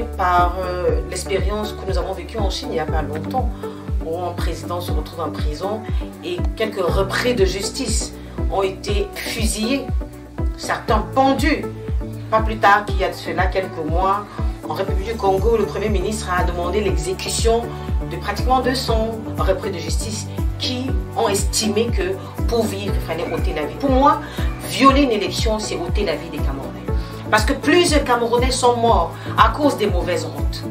touchée par l'expérience que nous avons vécue en Chine il n'y a pas longtemps, où un président se retrouve en prison et quelques repris de justice ont été fusillés, certains pendus. Pas plus tard qu'il y a de cela quelques mois, en République du Congo, le Premier ministre a demandé l'exécution de pratiquement 200 repris de justice qui ont estimé que pour vivre, il fallait ôter la vie. Pour moi, violer une élection, c'est ôter la vie des Camerounais. Parce que plusieurs Camerounais sont morts à cause des mauvaises routes.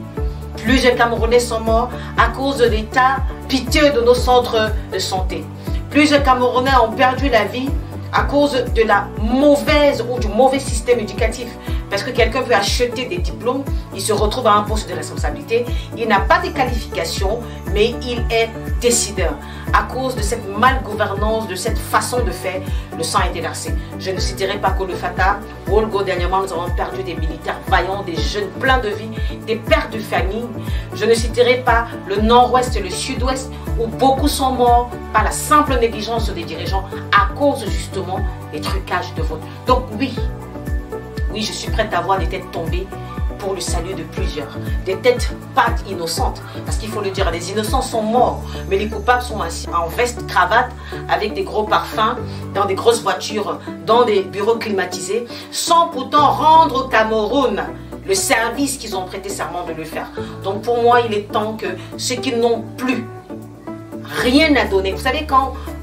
Plusieurs Camerounais sont morts à cause de l'état piteux de nos centres de santé. Plusieurs Camerounais ont perdu la vie à cause de la mauvaise ou du mauvais système éducatif. Parce que quelqu'un veut acheter des diplômes, il se retrouve à un poste de responsabilité, il n'a pas de qualification, mais il est décideur. À cause de cette malgouvernance, de cette façon de faire, le sang a été versé. Je ne citerai pas Kolo Fata, Wolgo, dernièrement nous avons perdu des militaires vaillants, des jeunes pleins de vie, des pères de famille. Je ne citerai pas le nord-ouest et le sud-ouest, où beaucoup sont morts par la simple négligence des dirigeants à cause justement des trucages de vote. Donc oui, je suis prête à voir des têtes tomber pour le salut de plusieurs. Des têtes pas innocentes, parce qu'il faut le dire, les innocents sont morts, mais les coupables sont assis en veste, cravate, avec des gros parfums, dans des grosses voitures, dans des bureaux climatisés, sans pourtant rendre au Cameroun le service qu'ils ont prêté serment de le faire. Donc pour moi, il est temps que ceux qui n'ont plus rien à donner, vous savez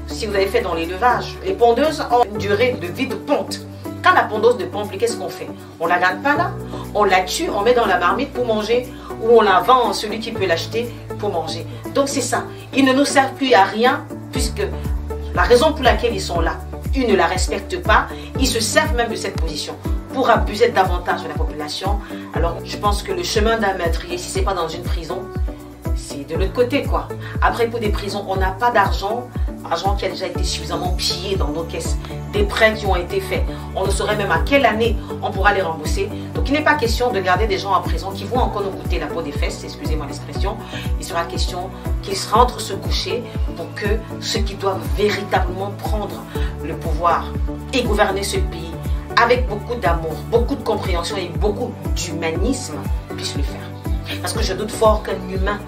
si vous avez fait dans l'élevage, les pondeuses ont une durée de vie de ponte. Quand la pondeuse de pompe, qu'est-ce qu'on fait? On la garde pas là, on la tue, on met dans la marmite pour manger, ou on la vend à celui qui peut l'acheter pour manger. Donc c'est ça. Ils ne nous servent plus à rien, puisque la raison pour laquelle ils sont là, ils ne la respectent pas, ils se servent même de cette position pour abuser davantage de la population. Alors je pense que le chemin d'un meurtrier, si ce n'est pas dans une prison, c'est de l'autre côté quoi. Après pour des prisons, on n'a pas d'argent, argent qui a déjà été suffisamment pillé dans nos caisses, des prêts qui ont été faits. On ne saurait même à quelle année on pourra les rembourser. Donc il n'est pas question de garder des gens en prison qui vont encore nous coûter la peau des fesses, excusez-moi l'expression. Il sera question qu'ils rentrent se coucher pour que ceux qui doivent véritablement prendre le pouvoir et gouverner ce pays avec beaucoup d'amour, beaucoup de compréhension et beaucoup d'humanisme puissent le faire. Parce que je doute fort qu'un humain,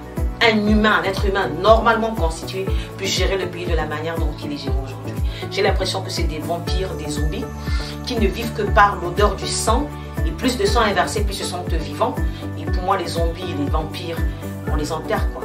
un être humain normalement constitué puisse gérer le pays de la manière dont il est géré aujourd'hui. J'ai l'impression que c'est des vampires, des zombies qui ne vivent que par l'odeur du sang, et plus de sang est versé, plus ce sont eux vivants. Et pour moi, les zombies et les vampires, on les enterre quoi.